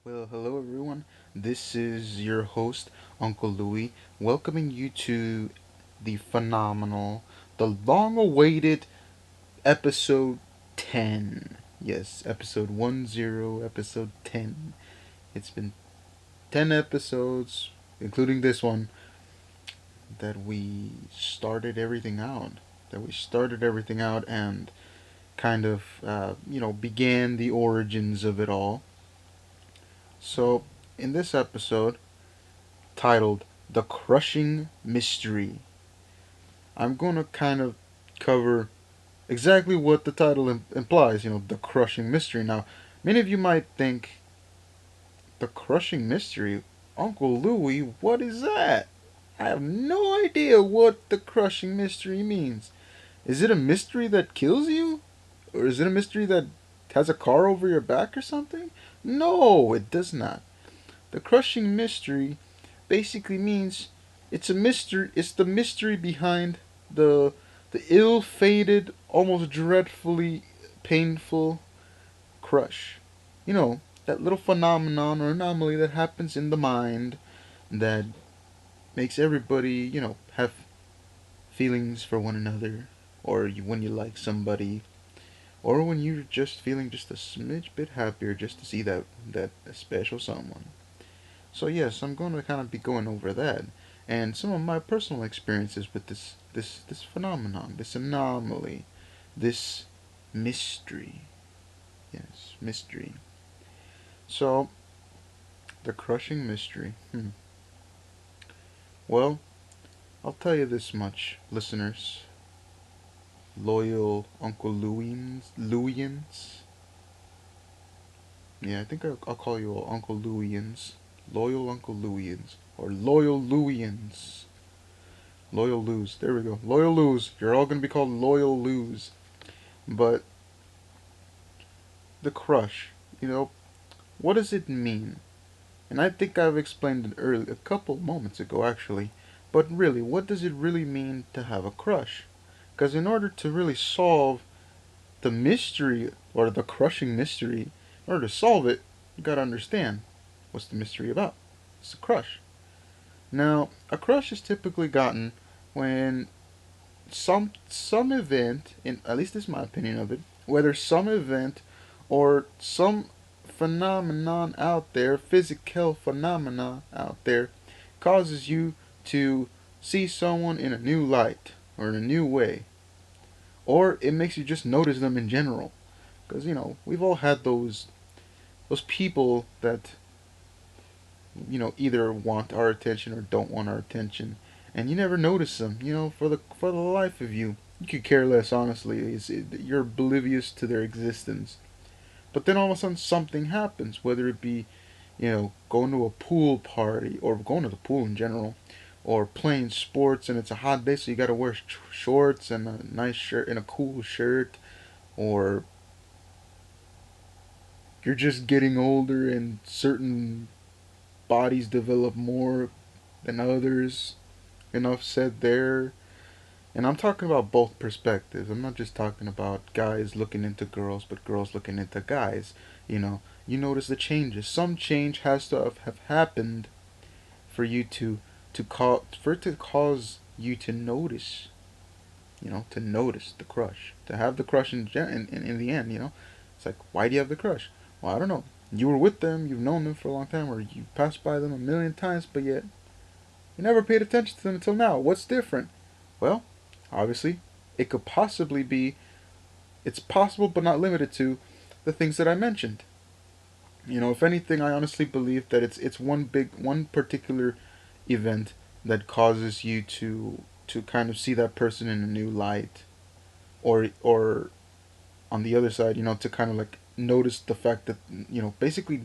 Well, hello everyone. This is your host, Uncle Louie, welcoming you to the phenomenal, the long awaited episode 10. Yes, episode 10, episode 10. It's been 10 episodes, including this one, that we started everything out. And kind of, began the origins of it all. So, in this episode, titled The Crushing Mystery, I'm going to kind of cover exactly what the title implies, the crushing mystery. Now, many of you might think, the crushing mystery? Uncle Louie, what is that? I have no idea what the crushing mystery means. Is it a mystery that kills you? Or is it a mystery that has a car over your back or something? No, it does not. The crushing mystery basically means it's a mystery. It's the mystery behind the ill-fated, almost dreadfully painful crush. You know, that little phenomenon or anomaly that happens in the mind that makes everybody, have feelings for one another, or when you like somebody, or when you're just feeling just a smidge bit happier just to see that special someone. So yes, I'm going to kind of be going over that and some of my personal experiences with this phenomenon, this anomaly, this mystery. Yes, mystery. So the crushing mystery. Well, I'll tell you this much, listeners, loyal Uncle Louians. Yeah, I think I'll call you all Uncle Louians, loyal Uncle Louians, or loyal Louians. Loyal Lose. There we go. Loyal Lose. You're all going to be called Loyal Lose. But the crush, what does it mean? And I think I've explained it early, a couple moments ago actually. But really, what does it really mean to have a crush? Because in order to really solve the mystery, or the crushing mystery, in order to solve it, you gotta understand what's the mystery about. It's a crush. Now, a crush is typically gotten when some event, in at least this is my opinion of it, whether some event or some phenomenon out there, physical phenomena out there, causes you to see someone in a new light or in a new way, or it makes you just notice them in general. Because we've all had those people that either want our attention or don't want our attention, and you never notice them. For the life of you, you could care less. Honestly, you're oblivious to their existence. But then all of a sudden something happens, whether it be going to a pool party or going to the pool in general, or playing sports and it's a hot day, so you got to wear shorts and a nice shirt and a cool shirt, or you're just getting older and certain bodies develop more than others. Enough said there. And I'm talking about both perspectives. I'm not just talking about guys looking into girls, but girls looking into guys. You notice the changes. Some change has to have happened for you for it to cause you to notice. To notice the crush, to have the crush in the end. It's like, why do you have the crush? Well, I don't know. You were with them, you've known them for a long time, or you passed by them a million times, but yet you never paid attention to them until now. What's different? Well, obviously, it could possibly be, it's possible but not limited to, the things that I mentioned. If anything, I honestly believe that it's one particular event that causes you to kind of see that person in a new light, or on the other side, to kind of like notice the fact that basically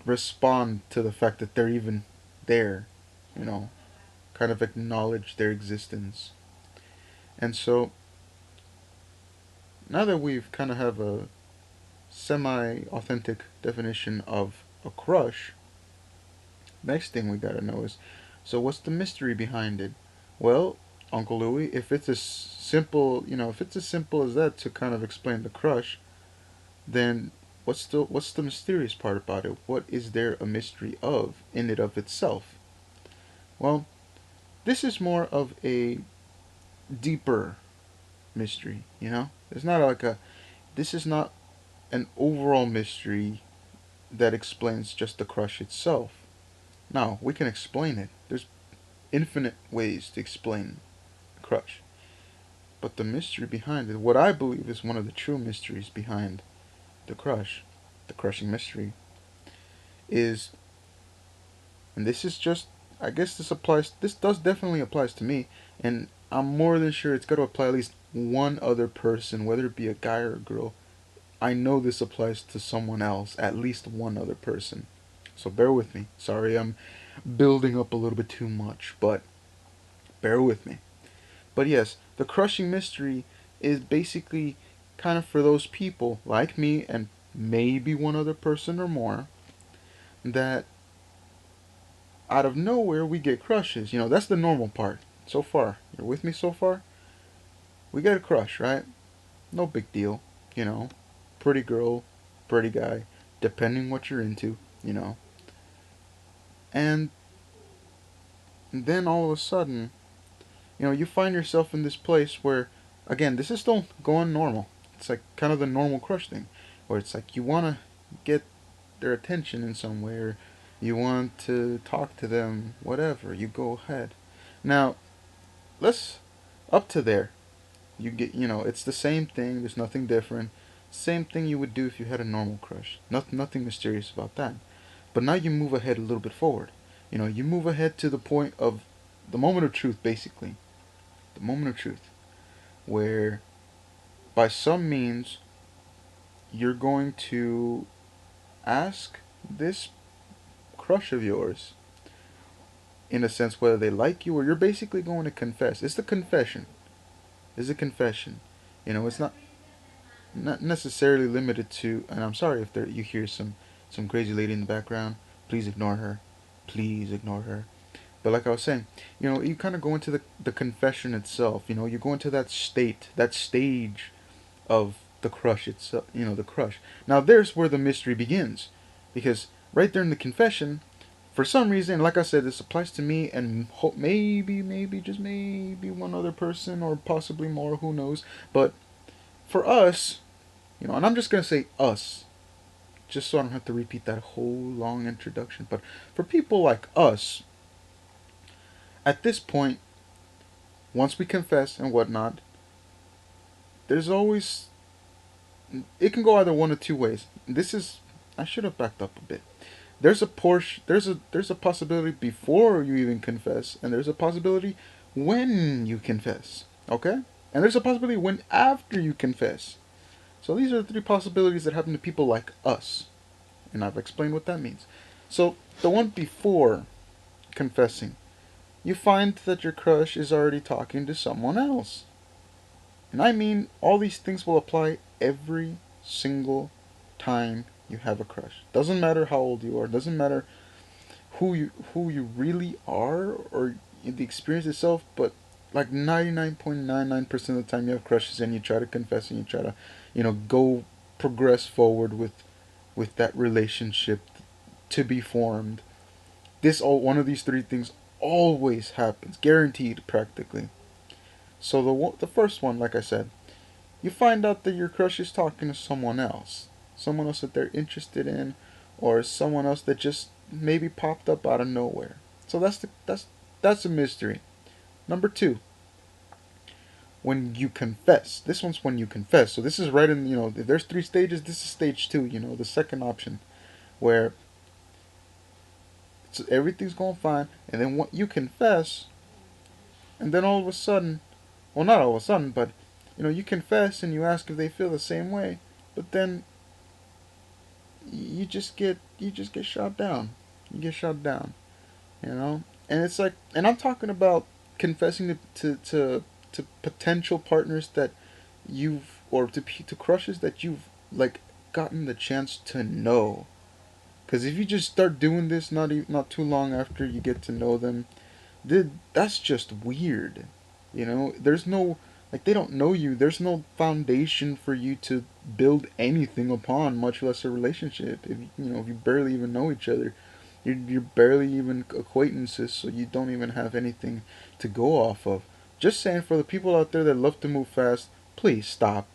respond to the fact that they're even there, you know, kind of acknowledge their existence. And so now that we've kind of have a semi-authentic definition of a crush, next thing we gotta know is, so what's the mystery behind it? Well, Uncle Louie, if it's as simple, if it's as simple as that to kind of explain the crush, then what's the mysterious part about it? What is there a mystery of in it of itself? Well, this is more of a deeper mystery, you know? It's not like a this is not an overall mystery that explains just the crush itself. No, we can explain it. There's infinite ways to explain crush. But the mystery behind it, what I believe is one of the true mysteries behind the crush, the crushing mystery, is, and this is just, I guess this does definitely applies to me, and I'm more than sure it's got to apply at least one other person, whether it be a guy or a girl. I know this applies to someone else, at least one other person. So bear with me. Sorry, I'm building up a little bit too much, but bear with me. But yes, the crushing mystery is basically kind of for those people like me and maybe one other person or more that out of nowhere we get crushes. You know, that's the normal part. So far, you're with me so far? We get a crush, right? No big deal, you know. Pretty girl, pretty guy, depending what you're into, you know. And then all of a sudden, you know, you find yourself in this place where, again, this is still going normal. It's like kind of the normal crush thing, where it's like you want to get their attention in some way, or you want to talk to them, whatever. You go ahead. Now, let's up to there. You get, you know, it's the same thing. There's nothing different. Same thing you would do if you had a normal crush. Nothing mysterious about that. But now you move ahead a little bit forward. You know, you move ahead to the point of the moment of truth, basically. The moment of truth, where by some means you're going to ask this crush of yours, in a sense, whether they like you, or you're basically going to confess. It's the confession. It's a confession. You know, it's not necessarily limited to. And I'm sorry if you hear some crazy lady in the background. Please ignore her. Please ignore her. But like I was saying, you know, you kind of go into the confession itself. You know, you go into that state, that stage of the crush itself. You know, the crush. Now there's where the mystery begins, because right there in the confession, for some reason, like I said, this applies to me and maybe just maybe one other person or possibly more. Who knows? But for us, you know, and I'm just gonna say us, just so I don't have to repeat that whole long introduction. But for people like us, at this point, once we confess and whatnot, there's always it can go either one of two ways. This is I should have backed up a bit. There's a portion there's a possibility before you even confess, and there's a possibility when you confess. Okay? And there's a possibility when after you confess. So these are the three possibilities that happen to people like us. And I've explained what that means. So the one before confessing, you find that your crush is already talking to someone else. And I mean, all these things will apply every single time you have a crush. Doesn't matter how old you are. Doesn't matter who you really are or the experience itself. But like 99.99% of the time you have crushes and you try to confess and you try to, you know, go progress forward with that relationship to be formed. One of these three things always happens, guaranteed practically. So the first one, like I said, you find out that your crush is talking to someone else that they're interested in, or someone else that just maybe popped up out of nowhere. So that's a mystery. Number two, when you confess. This one's when you confess. So this is right in, you know, if there's three stages, this is stage two. You know, the second option, where everything's going fine, and then what you confess, and then all of a sudden, well, not all of a sudden, but you know, you confess and you ask if they feel the same way, but then you just get shot down. You get shot down, you know, and it's like, and I'm talking about confessing to potential partners that you've, or to crushes that you've like gotten the chance to know. Because if you just start doing this not too long after you get to know them, that's just weird. You know, there's no Like, they don't know you. There's no foundation for you to build anything upon, much less a relationship. If if you barely even know each other, you're barely even acquaintances, so you don't even have anything to go off of. Just saying, for the people out there that love to move fast, please stop.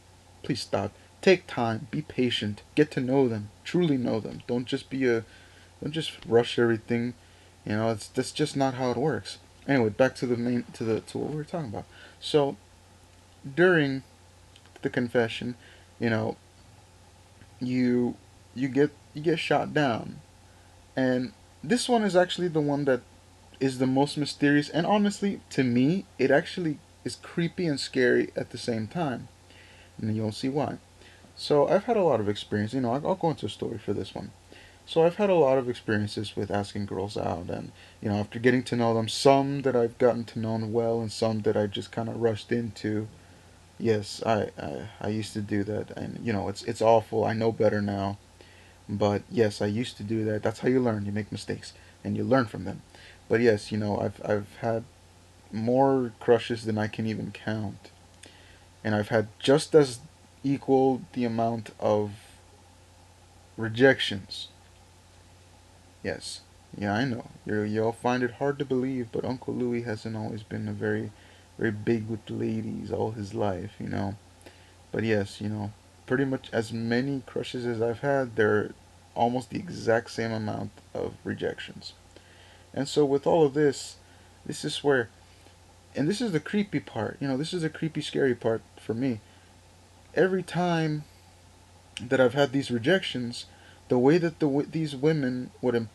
Please stop. Take time. Be patient. Get to know them. Truly know them. Don't just rush everything. That's just not how it works. Anyway, back to the main to what we were talking about. So during the confession, you know, you you get shot down, and this one is actually the one that is the most mysterious, and honestly, to me, it actually is creepy and scary at the same time, and you'll see why. So I've had a lot of experience. I'll go into a story for this one. So I've had a lot of experiences with asking girls out, and after getting to know them, some that I've gotten to know well, and some that I just kind of rushed into. Yes, I used to do that, and it's awful. I know better now, but yes, I used to do that. That's how you learn. You make mistakes, and you learn from them. But yes, I've had more crushes than I can even count, and I've had just as equal the amount of rejections. Yes, yeah, I know. You'll find it hard to believe, but Uncle Louis hasn't always been a very big with the ladies all his life. But yes, pretty much as many crushes as I've had, they're almost the exact same amount of rejections. And so with all of this, this is where, and this is the creepy part. This is the creepy, scary part for me. Every time that I've had these rejections, the way that these women would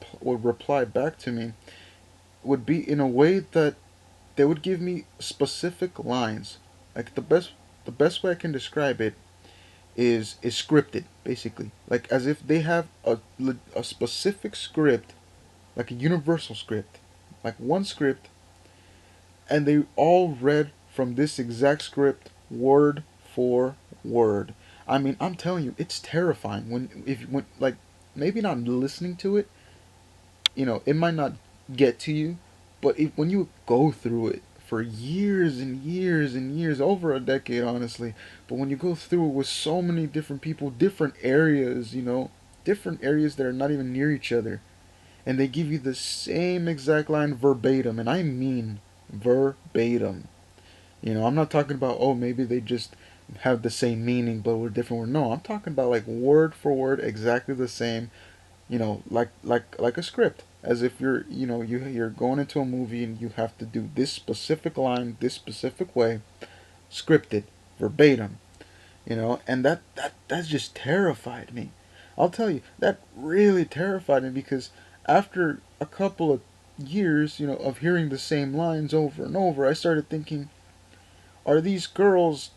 reply back to me would be in a way that they would give me specific lines. Like, the best way I can describe it is scripted, basically, like as if they have a specific script, like a universal script, like one script, and they all read from this exact script, word for word. I mean, I'm telling you, it's terrifying when like, maybe not listening to it, it might not get to you, but when you go through it for years and years and years, over a decade, honestly, but when you go through it with so many different people, different areas that are not even near each other, and they give you the same exact line verbatim, and I mean verbatim. I'm not talking about, oh, maybe they just have the same meaning but with different word. No, I'm talking about like word for word, exactly the same, like a script, as if you're going into a movie and you have to do this specific line this specific way, scripted, verbatim. And that's just terrified me. I'll tell you, that really terrified me, because after a couple of years, of hearing the same lines over and over, I started thinking, are these girls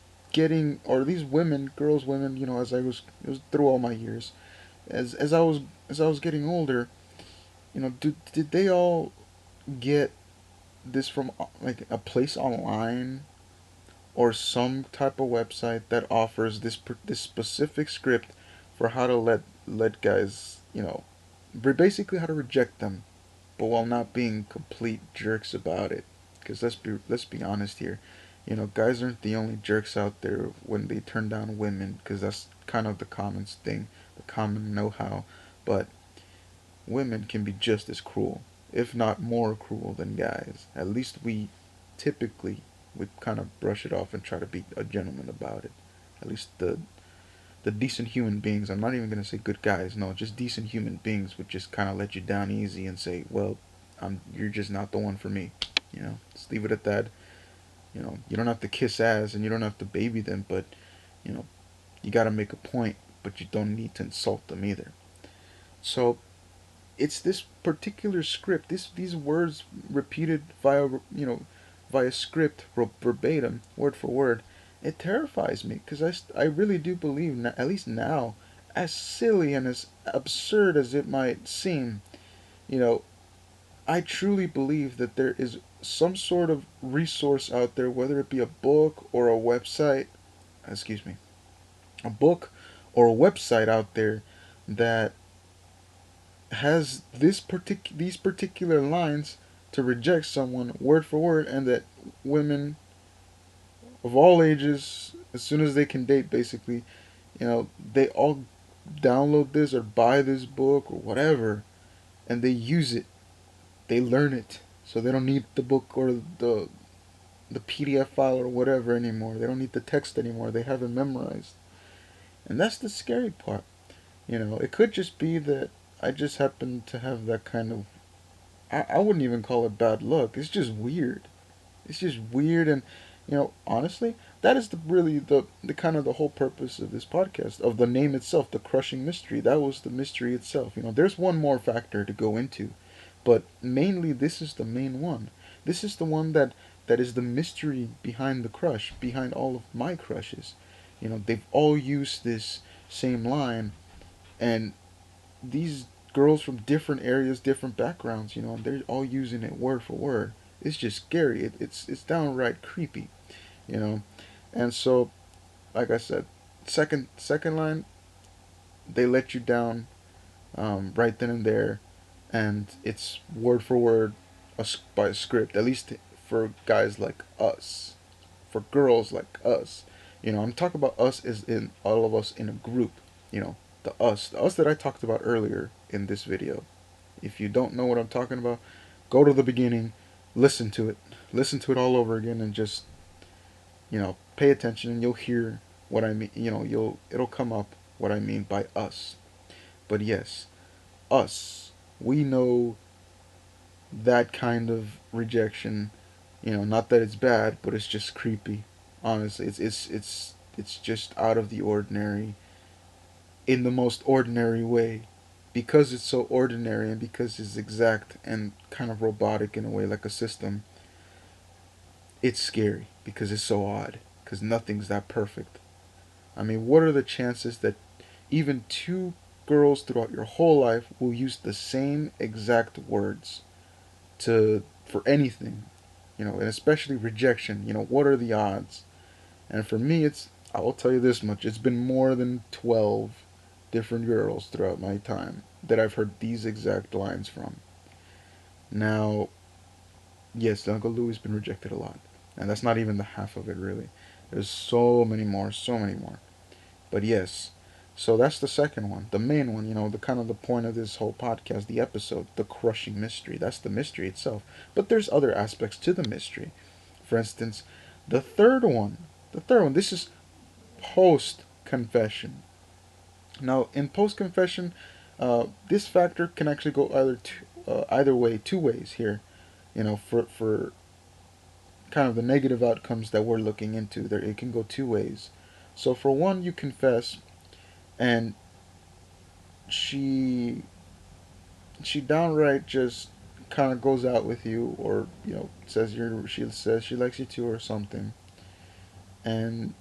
or these women, girls, women, as it was through all my years, as I was getting older, did they all get this from like a place online, or some type of website that offers this specific script for how to let guys, basically how to reject them, but while not being complete jerks about it? Because let's be honest here, guys aren't the only jerks out there when they turn down women, because that's kind of the common thing, the common know-how. But women can be just as cruel, if not more cruel than guys. At least we kind of brush it off and try to be a gentleman about it. At least the decent human beings. I'm not even gonna say good guys. No, just decent human beings would just kind of let you down easy and say, "Well, you're just not the one for me." Just leave it at that. You don't have to kiss ass and you don't have to baby them, but you know, you gotta make a point, but you don't need to insult them either. So it's this particular script, these words repeated via script, verbatim, word for word. It terrifies me, because I really do believe, at least now, as silly and as absurd as it might seem, you know, I truly believe that there is some sort of resource out there, whether it be a book or a website, excuse me, a book or a website out there that has these particular lines to reject someone word for word, and that women of all ages, as soon as they can date, basically, they all download this or buy this book or whatever, and they use it. They learn it, so they don't need the book or the PDF file or whatever anymore. They don't need the text anymore. They have it memorized, and that's the scary part. It could just be that I just happen to have that kind of. I wouldn't even call it bad luck. It's just weird. It's just weird, and honestly, that is the kind of the whole purpose of this podcast, of the name itself, the crushing mystery. That was the mystery itself. There's one more factor to go into, but mainly this is the main one. This is the one that is the mystery behind the crush, behind all of my crushes. They've all used this same line, and these girls from different areas, different backgrounds, and they're all using it word for word. It's just scary. It's downright creepy, you know. And so, like I said, second line, they let you down right then and there, and it's word for word by a script. At least for guys like us, for girls like us. I'm talking about us as in all of us in a group. The us that I talked about earlier in this video. If you don't know what I'm talking about, go to the beginning, listen to it, listen to it all over again, and just pay attention, and you'll hear what I mean. It'll come up what I mean by us. But yes, us. We know that kind of rejection. Not that it's bad, but it's just creepy. Honestly, it's just out of the ordinary in the most ordinary way. Because it's so ordinary and because it's exact and kind of robotic in a way, like a system, it's scary because it's so odd. Because nothing's that perfect. I mean, what are the chances that even two girls throughout your whole life will use the same exact words for anything? And especially rejection. What are the odds? And for me, I will tell you this much: it's been more than 12 different girls throughout my time that I've heard these exact lines from. Now, yes, Uncle Louie's been rejected a lot, and that's not even the half of it, really. There's so many more, so many more. But yes, so that's the second one, the main one. The kind of the point of this whole podcast, the episode, the crushing mystery. That's the mystery itself. But there's other aspects to the mystery. For instance, the third one. The third one. This is post confession. Now, in post confession, this factor can actually go either way, two ways here. For kind of the negative outcomes that we're looking into, there it can go two ways. So for one, you confess, and she she downright just kind of goes out with you, or she says she likes you too, or something, and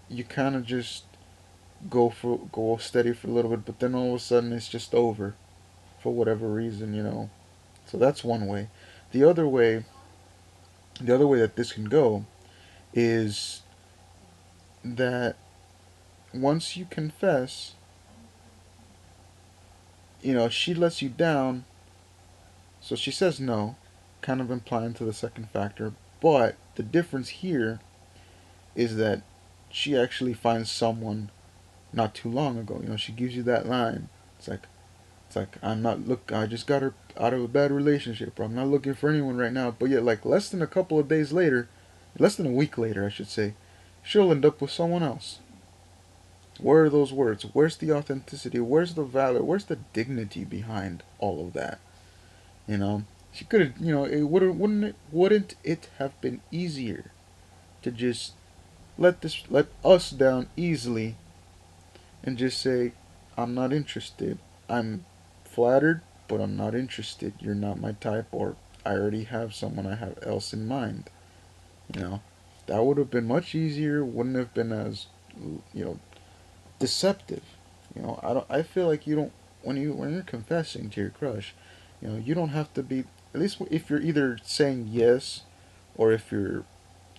you kind of just go steady for a little bit, but then all of a sudden it's just over for whatever reason. So that's one way. The other way, the other way that this can go is that once you confess, she lets you down, so she says no, kind of implying to the second factor. But the difference here is that she actually finds someone not too long ago. She gives you that line. It's like I just got her out of a bad relationship, or I'm not looking for anyone right now. But yet, like less than a couple of days later, less than a week later, I should say, she'll end up with someone else. Where are those words? Where's the authenticity? Where's the valor? Where's the dignity behind all of that? You know, she could have. Wouldn't it have been easier to just let us down easily and just say, I'm not interested. I'm flattered, but I'm not interested. You're not my type, or I already have someone I have else in mind. You know, that would have been much easier. Wouldn't have been as you know deceptive. I feel like you don't when you're confessing to your crush, you don't have to be, at least if you're either saying yes or if you're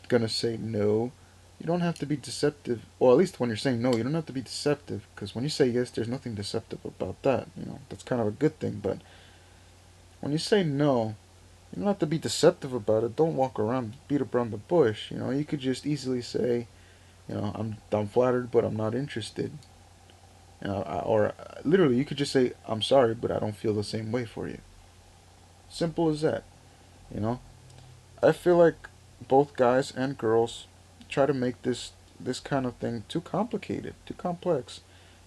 gonna say no, you don't have to be deceptive. Well, at least when you're saying no, you don't have to be deceptive, because when you say yes, there's nothing deceptive about that. That's kind of a good thing. But when you say no, You don't have to be deceptive about it. Don't walk around, beat around the bush. You could just easily say, I'm flattered, but I'm not interested. Or literally, you could just say, I'm sorry, but I don't feel the same way for you. Simple as that. You know, I feel like both guys and girls try to make this kind of thing too complicated, too complex.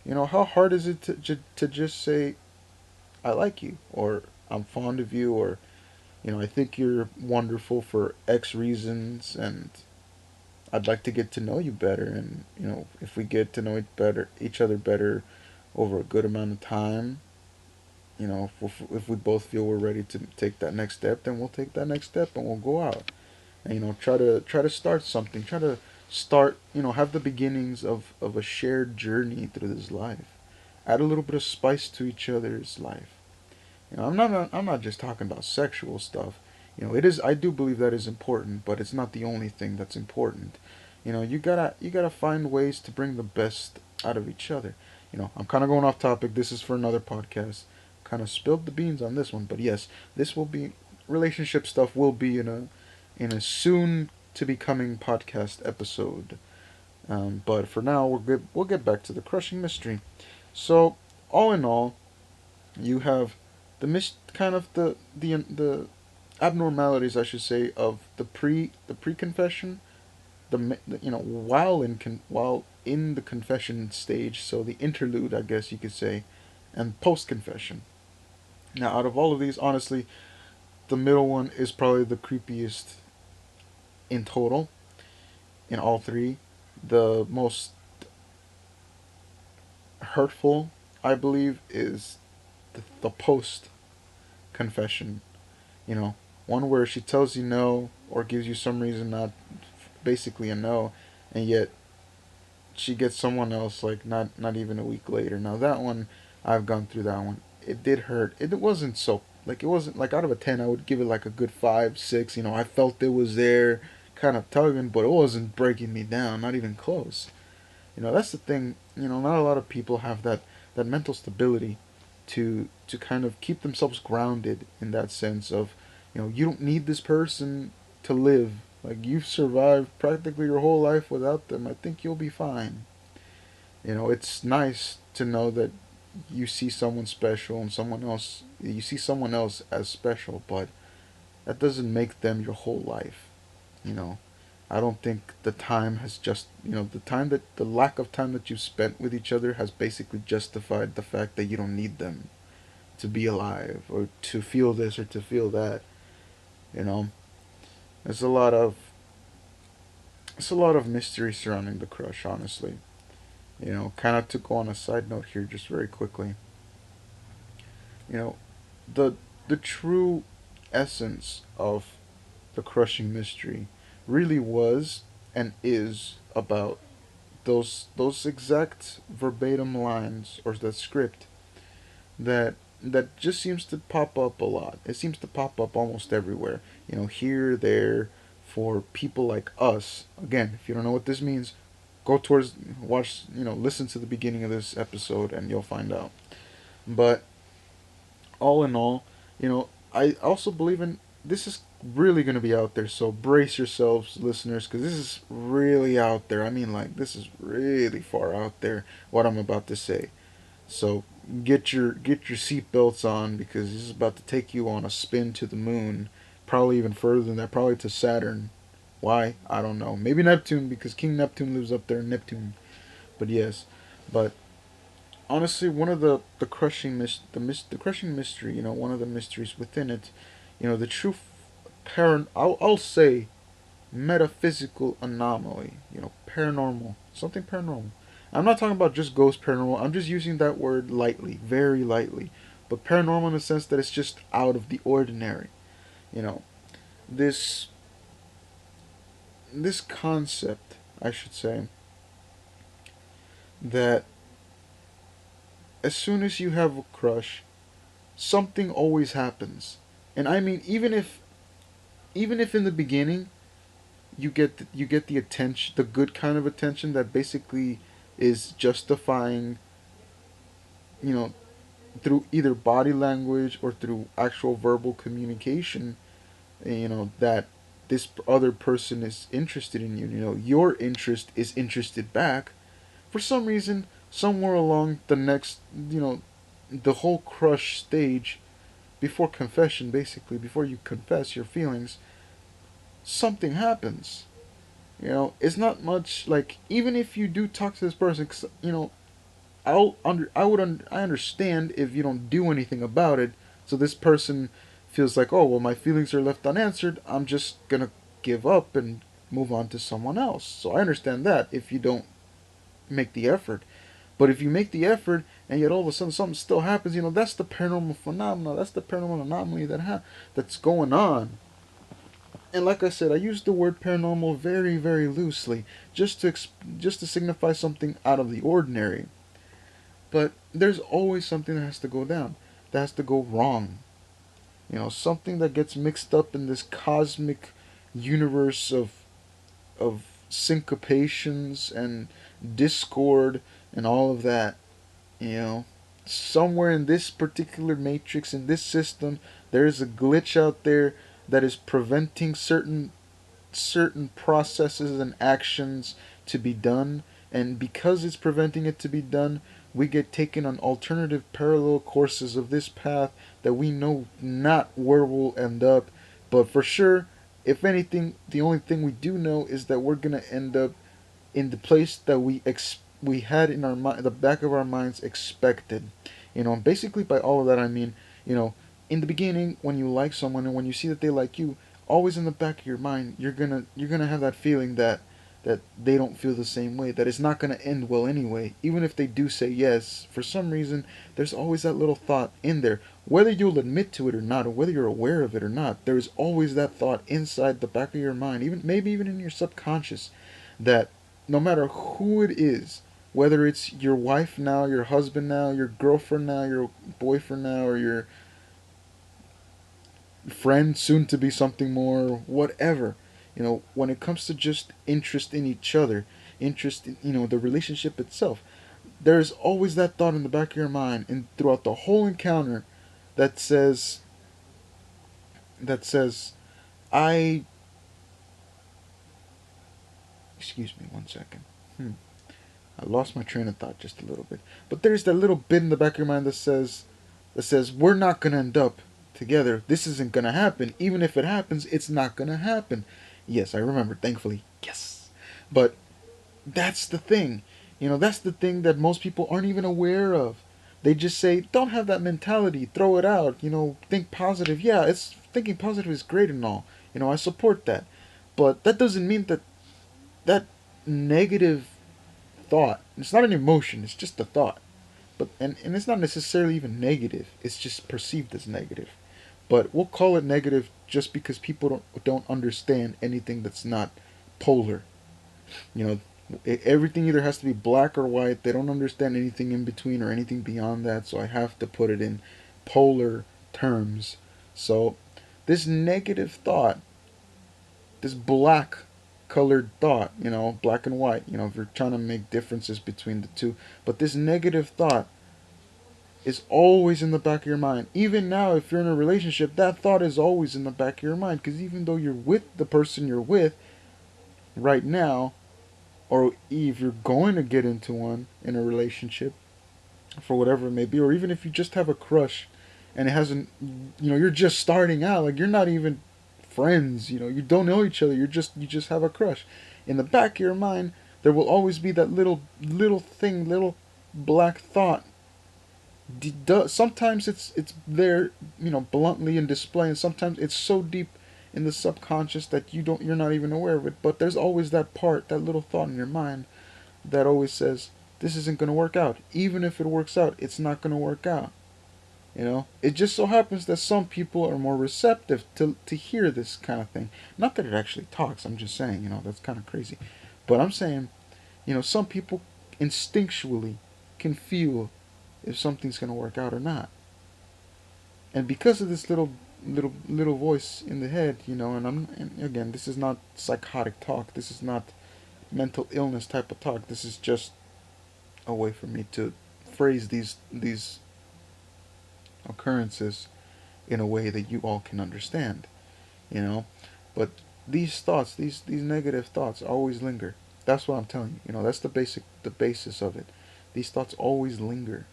How hard is it to just say I like you, or I'm fond of you, or I think you're wonderful for X reasons, and I'd like to get to know you better. And if we get to know each other better over a good amount of time, if we both feel we're ready to take that next step, then we'll take that next step and we'll go out. And try to start something. Try to start, have the beginnings of a shared journey through this life. Add a little bit of spice to each other's life. I'm not just talking about sexual stuff. It is. I do believe that is important, but it's not the only thing that's important. You gotta find ways to bring the best out of each other. I'm kind of going off topic. This is for another podcast. Kind of spilled the beans on this one, but yes, this will be relationship stuff. Will be in a soon to be coming podcast episode. But for now, we're good. We'll get back to the crushing mystery. So, all in all, you have kind of the abnormalities, I should say, of the pre confession, while in the confession stage, so the interlude, I guess you could say, and post confession. Now, out of all of these, honestly, the middle one is probably the creepiest in total. In all three, the most hurtful, I believe, is the post confession. You know, one where she tells you no or gives you some reason not, basically a no, and yet she gets someone else like not even a week later. Now that one, I've gone through that one. It did hurt. It wasn't so like it wasn't like out of a 10. I would give it like a good 5, 6. I felt it was there, kind of tugging, but it wasn't breaking me down. Not even close. That's the thing. Not a lot of people have that mental stability to kind of keep themselves grounded in that sense of, you don't need this person to live. Like you've survived practically your whole life without them. I think you'll be fine. It's nice to know that you see someone special and you see someone else as special, but that doesn't make them your whole life. You know, I don't think the time has just, the lack of time that you've spent with each other has basically justified the fact that you don't need them to be alive or to feel this or to feel that. You know, there's a lot of mystery surrounding the crush, honestly. Kind of to go on a side note here, just very quickly. You know, the the true essence of the crushing mystery really was and is about those exact verbatim lines or that script that just seems to pop up a lot. It seems to pop up almost everywhere. Here, there, for people like us. Again, if you don't know what this means, go towards watch. Listen to the beginning of this episode and you'll find out. But all in all, I also believe in this is really going to be out there. So brace yourselves, listeners, because this is really out there. I mean, like this is really far out there. What I'm about to say. So get your seatbelts on because this is about to take you on a spin to the moon, probably even further than that, probably to Saturn. Why? I don't know. Maybe Neptune because King Neptune lives up there in Neptune. But yes, but honestly, one of the crushing the crushing mystery, one of the mysteries within it, the true I'll say metaphysical anomaly, paranormal, something paranormal. I'm not talking about just ghost paranormal. I'm just using that word lightly, very lightly. But paranormal in the sense that it's just out of the ordinary. You know, this this concept, I should say, that as soon as you have a crush, something always happens. And I mean even if in the beginning you get the attention, the good kind of attention that basically is justifying, you know, through either body language or through actual verbal communication, that this other person is interested in you. Your interest is interested back. For some reason, somewhere along the next, the whole crush stage, before confession, basically, before you confess your feelings, something happens. It's not much like, even if you do talk to this person, 'cause, I understand if you don't do anything about it. So this person feels like, oh well, my feelings are left unanswered. I'm just gonna give up and move on to someone else. So I understand that if you don't make the effort. But if you make the effort and yet all of a sudden something still happens, that's the paranormal phenomena. That's the paranormal anomaly that's going on. And like I said, I use the word paranormal very, very loosely, just to signify something out of the ordinary. But there's always something that has to go down, that has to go wrong. Something that gets mixed up in this cosmic universe of syncopations and discord and all of that. You know, Somewhere in this particular matrix, in this system, there is a glitch out there that is preventing certain processes and actions to be done, and because it's preventing it to be done, we get taken on alternative parallel courses of this path that we know not where we'll end up. But for sure, if anything, the only thing we do know is that we're gonna end up in the place that we had in our mind, the back of our minds expected. Basically by all of that I mean, you know, in the beginning when you like someone and when you see that they like you, always in the back of your mind you're gonna have that feeling that they don't feel the same way, that it's not gonna end well anyway. Even if they do say yes, for some reason there's always that little thought in there. Whether you'll admit to it or not, or whether you're aware of it or not, there is always that thought inside the back of your mind, even maybe even in your subconscious, that no matter who it is, whether it's your wife now, your husband now, your girlfriend now, your boyfriend now, or your friend, soon to be something more, whatever, when it comes to just interest in each other, interest in, the relationship itself, there's always that thought in the back of your mind and throughout the whole encounter that says, I, excuse me one second. I lost my train of thought just a little bit. But there's that little bit in the back of your mind that says we're not gonna end up together. This isn't gonna happen. Even if it happens, it's not gonna happen. Yes, I remember, thankfully. Yes. But that's the thing. That's the thing that most people aren't even aware of. They just say, don't have that mentality, throw it out, think positive. Yeah, it's thinking positive is great and all. I support that. But that doesn't mean that negative thought. It's not an emotion. It's just a thought. And it's not necessarily even negative. It's just perceived as negative. But we'll call it negative just because people don't understand anything that's not polar. You know, Everything either has to be black or white. They don't understand anything in between or anything beyond that. So I have to put it in polar terms. So this negative thought, this black colored thought, black and white, if you're trying to make differences between the two. But this negative thought is always in the back of your mind. Even now, if you're in a relationship, that thought is always in the back of your mind. Because even though you're with the person you're with right now, or if you're going to get into one in a relationship, for whatever it may be, or even if you just have a crush and it hasn't, you're just starting out, like you're not even friends, you don't know each other, you just have a crush. In the back of your mind, there will always be that little thing, little black thought. Sometimes it's there, bluntly in display, and sometimes it's so deep in the subconscious that you're not even aware of it. But there's always that part, that little thought in your mind that always says, this isn't going to work out. Even if it works out, it's not going to work out. It just so happens that some people are more receptive to hear this kind of thing. Not that it actually talks, I'm just saying, that's kind of crazy. But I'm saying, some people instinctually can feel if something's going to work out or not. And because of this little voice in the head, and again, this is not psychotic talk. This is not mental illness type of talk. This is just a way for me to phrase these occurrences in a way that you all can understand. you know. But these thoughts, these negative thoughts, always linger. That's what I'm telling you. You know, that's the basis of it. These thoughts always linger.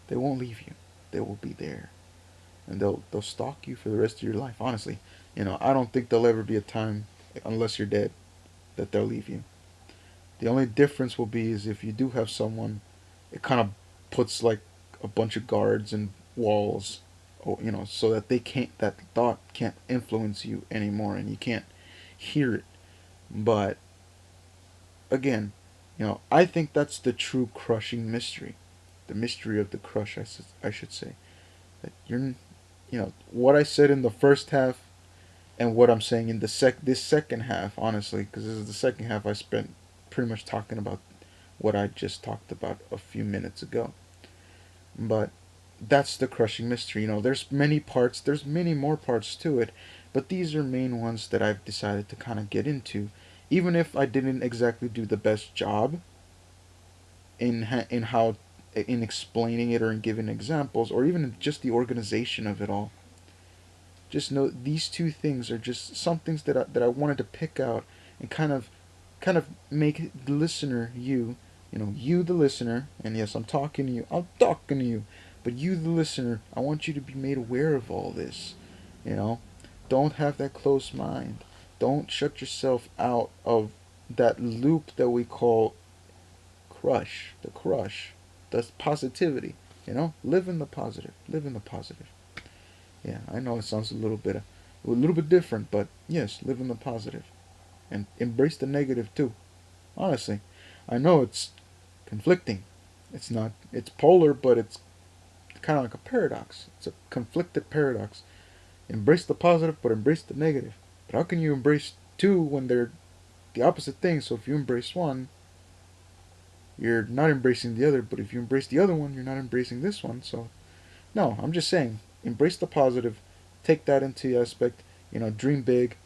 They won't leave you. They will be there, and they'll stalk you for the rest of your life. Honestly, you know, I don't think there'll ever be a time, unless you're dead, that they'll leave you. The only difference will be is if you do have someone, it kind of puts like a bunch of guards and walls, you know, so that that thought can't influence you anymore, and you can't hear it. But again, you know, I think that's the true crushing mystery, the mystery of the crush. I should say that you know, what I said in the first half and what I'm saying in this second half, honestly, because this is the second half I spent pretty much talking about what I just talked about a few minutes ago. But that's the crushing mystery. You know, there's many parts, there's many more parts to it, but these are main ones that I've decided to kind of get into, even if I didn't exactly do the best job in how in explaining it or in giving examples or even just the organization of it all. Just know these two things are just some things that I wanted to pick out and kind of make the listener, you know, you the listener, and yes, I'm talking to you, but you the listener, I want you to be made aware of all this, you know. Don't have that closed mind. Don't shut yourself out of that loop that we call crush, the positivity, you know. Live in the positive. Live in the positive. Yeah, I know it sounds a little bit different, but yes, live in the positive and embrace the negative too. Honestly, I know it's conflicting. It's not. It's polar, but it's kind of like a paradox. It's a conflicted paradox. Embrace the positive, but embrace the negative. But how can you embrace two when they're the opposite thing? So if you embrace one, you're not embracing the other. But if you embrace the other one, you're not embracing this one. So no, I'm just saying, embrace the positive. Take that into aspect. You know, dream big,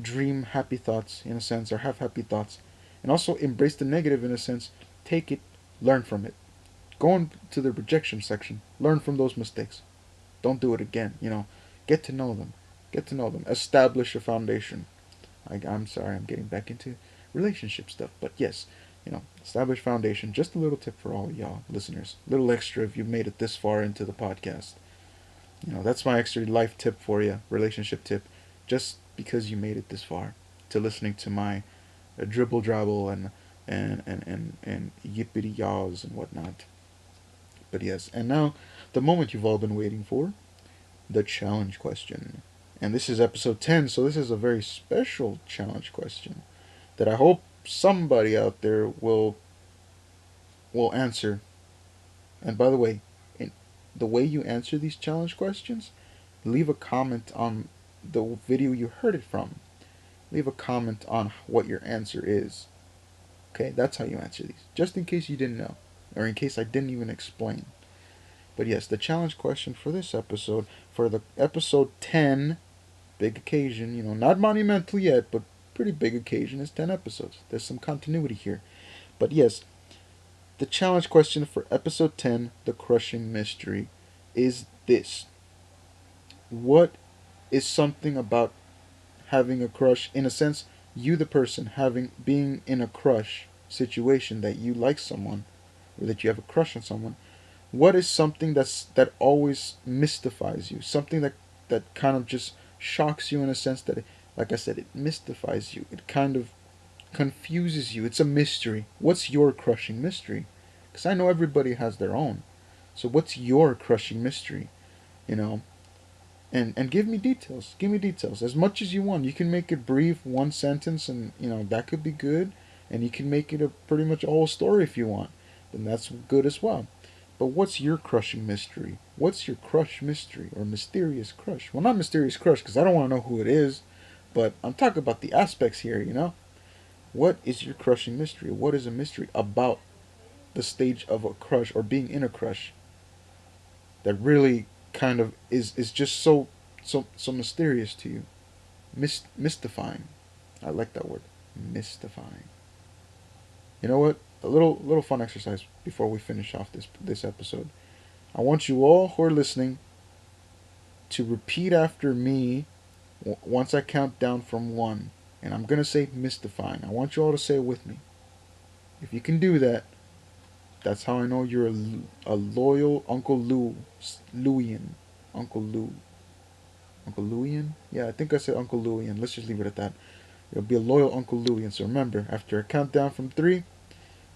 dream happy thoughts in a sense, or have happy thoughts, and also embrace the negative in a sense. Take it, learn from it. Go into the rejection section. Learn from those mistakes. Don't do it again. You know, get to know them. Get to know them. Establish a foundation. I'm sorry, I'm getting back into relationship stuff, but yes, you know, establish foundation. Just a little tip for all y'all listeners. Little extra if you've made it this far into the podcast. You know, that's my extra life tip for you, relationship tip, just because you made it this far to listening to my dribble drabble and yippity yaws and whatnot. But yes, and now the moment you've all been waiting for, the challenge question. And this is episode 10, so this is a very special challenge question that I hope somebody out there will answer. And by the way, in the way you answer these challenge questions, leave a comment on the video you heard it from. Leave a comment on what your answer is. Okay, that's how you answer these. Just in case you didn't know, or in case I didn't even explain. But yes, the challenge question for this episode, for the episode 10, big occasion, you know, not monumental yet, but pretty big occasion, is 10 episodes. There's some continuity here. But yes, the challenge question for episode 10, The Crushing Mystery, is this. What is something about having a crush, in a sense, you the person being in a crush situation, that you like someone or that you have a crush on someone, what is something that always mystifies you, something that kind of just shocks you in a sense that like I said, it mystifies you, it kind of confuses you, it's a mystery. What's your crushing mystery? Because I know everybody has their own. So what's your crushing mystery, you know? And give me details. Give me details as much as you want. You can make it brief, one sentence, and you know that could be good. And you can make it a pretty much a whole story if you want. Then that's good as well. But what's your crushing mystery? What's your crush mystery or mysterious crush? Well, not mysterious crush because I don't want to know who it is. But I'm talking about the aspects here. You know, what is your crushing mystery? What is a mystery about the stage of a crush or being in a crush that really kind of is just so mysterious to you, mystifying. I like that word, mystifying. You know what? A little fun exercise before we finish off this episode. I want you all who are listening to repeat after me Once I count down from 1, and I'm gonna say mystifying, I want you all to say it with me. If you can do that, that's how I know you're a loyal Uncle Louian. Uncle Lou. Uncle Louian? Yeah, I think I said Uncle Louian. Let's just leave it at that. You'll be a loyal Uncle Louian. So remember, after I count down from 3, I'm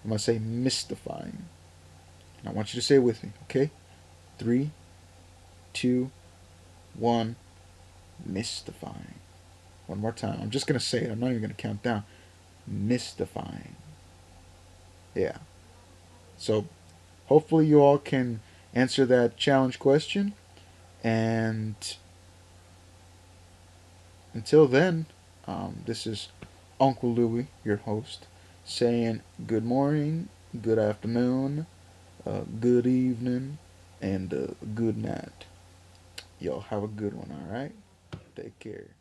going to say mystifying. And I want you to say it with me, okay? 3, 2, 1, mystifying. One more time. I'm just going to say it. I'm not even going to count down. Mystifying. Yeah. So hopefully you all can answer that challenge question. And until then, this is Uncle Louie, your host, saying good morning, good afternoon, good evening, and good night. Y'all have a good one, alright? Take care.